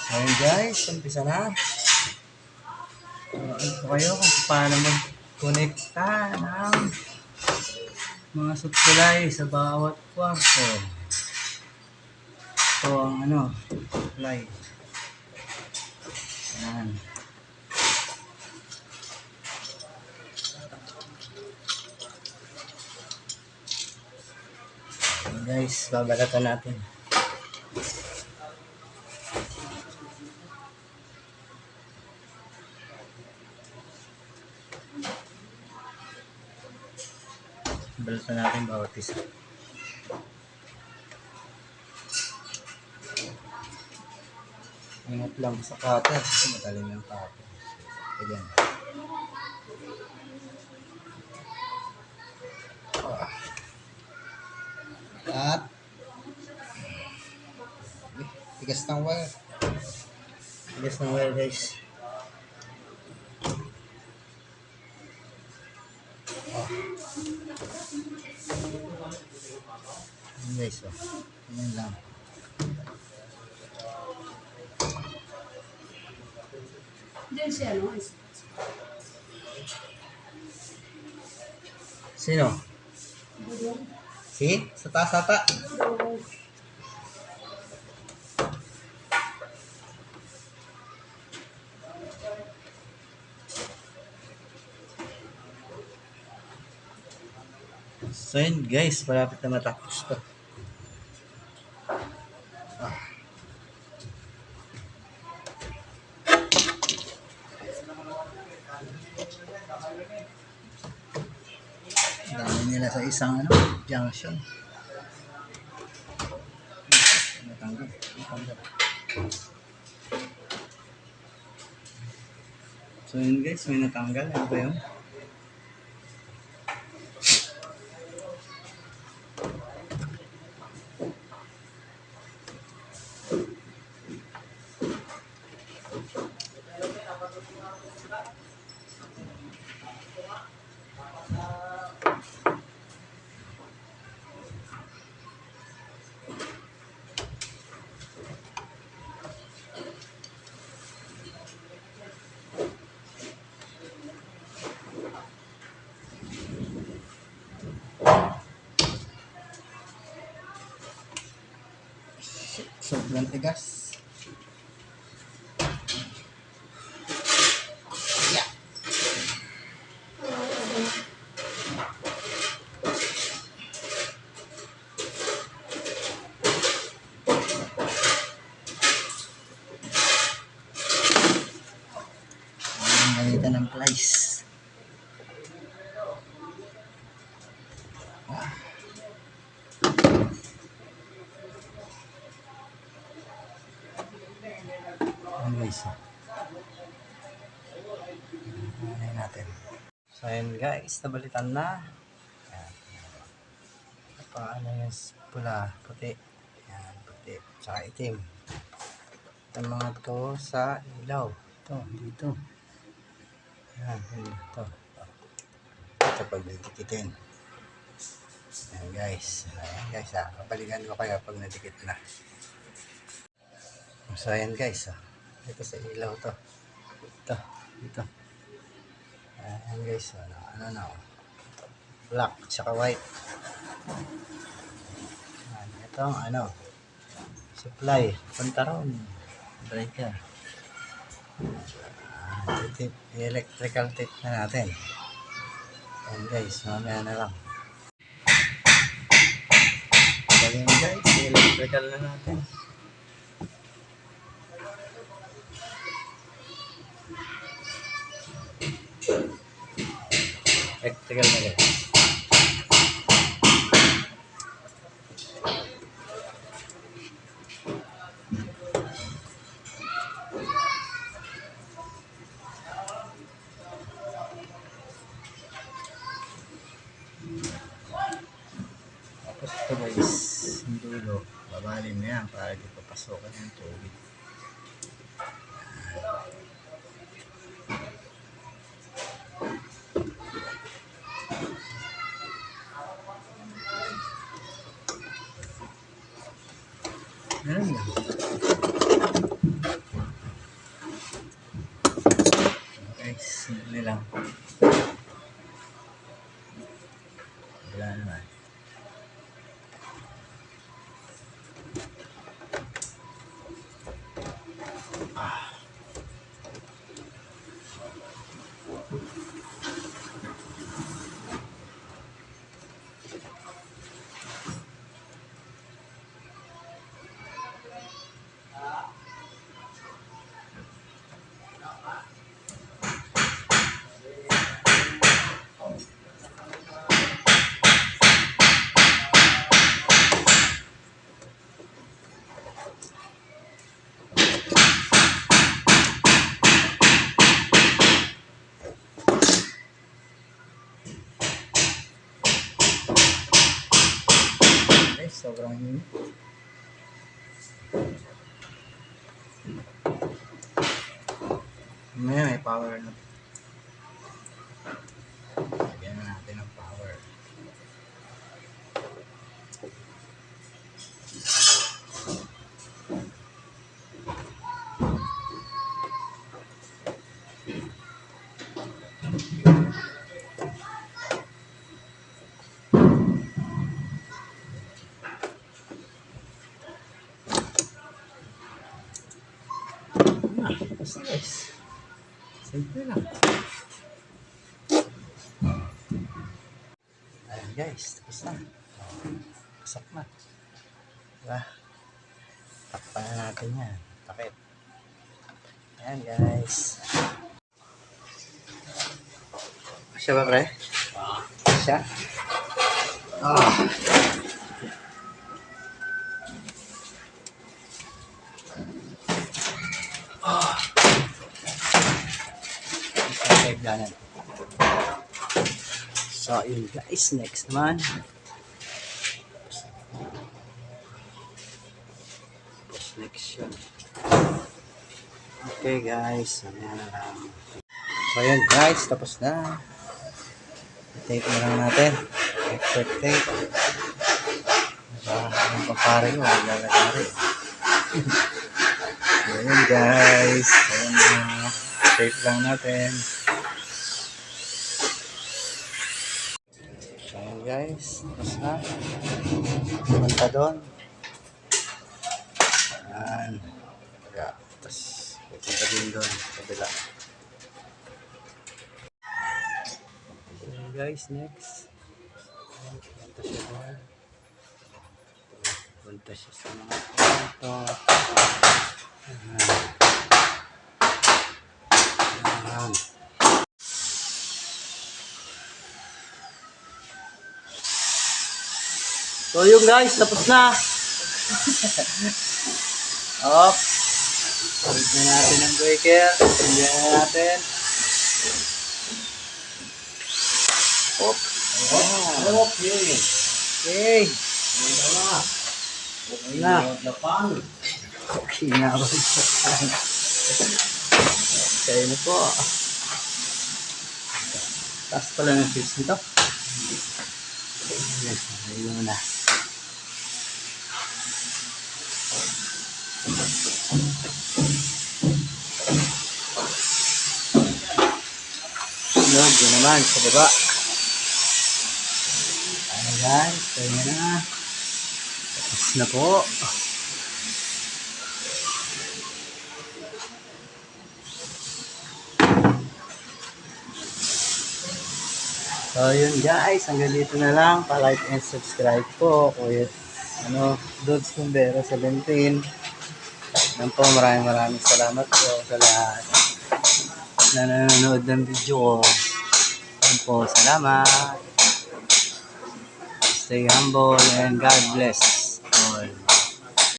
Ayun guys, umpisa na. Ano po kayo kung paano mag-connecta ng mga supply sa bawat kwarto. Ito ang supply. Yan. Ayun guys, babalatan natin. Balatan natin bawat isa. Ingat lang sa cutter kasi matalim yung cutter. Ayan. At tigas ng wire. Tigas ng wire guys. Ayan guys. Ayan lang. Diyan siya, no? Sino? Si? Sa taas ata? So yun guys, malapit na matapos to. Dami nila sa isang junction. Natanggal. So yun guys, may natanggal. Ano ba yun? Sobrang tigas. Yeah. Ang gamitan ng plies. Guys, ano natin. So ayun guys, nabalitan na. Ayan. Paano yung pula, puti. Ayan, puti, tsaka itim. Ito mga to sa ilaw. Ito, dito. Ayan, ito. Ito pag nadikitin. Ayan guys. Ayan guys, kapalikan ko kayo pag nadikit na. So ayan guys, ito sa ilaw to. Ito, dito. Ayan guys, black tsaka white. Ayan, ito ang supply, pantaron, breaker. Electrical tape na natin. Ayan guys, mamaya na lang. Ayan guys, electrical na natin. Electrical na guys. Tapos ito guys, yung dulo, babalin na yan para di papasokan yung tubig. Ayan. Simple lang. Wala naman. Okay, sobrang init. May power na. Lagyan na natin ang power. Basta guys. Simple lang. Ayan guys, tapos na. Pasak na. Diba? Takpan na natin yan. Takip. Ayan guys. Siya ba pre? Siya? Ganun. So, yun guys. Next naman. Next yun. Okay guys. Ayan na lang. So, yun guys. Tapos na. I-tape na lang natin. Expert tape. Diba? Ang papari ko. Lalagari. So, yun guys. Ayan na. Tape lang natin. Ayan guys, tapos na. Punta doon. Ayan. Tapos pupunta din doon. Kabila. Ayan guys, next. Punta siya doon. Punta siya sa mga punto. Ayan. Ayan. So yun guys, tapos na. Off. Palit na natin ang breaker. Tindihan na natin. Off. Ayan. Okay. Okay. Okay na. Okay na. Okay na po. Taas pala ng fuse nito. Yes, ayun na. Sunod yun naman sa baba. Ayan guys, kaya na. Tapos na po. So yun guys, hanggang dito na lang. Pa-like and subscribe po. Kuya, Dods Cumbero 17. Yan po, maraming salamat po sa lahat na nanonood ng video ko. Yan po, salamat. Stay humble and God bless.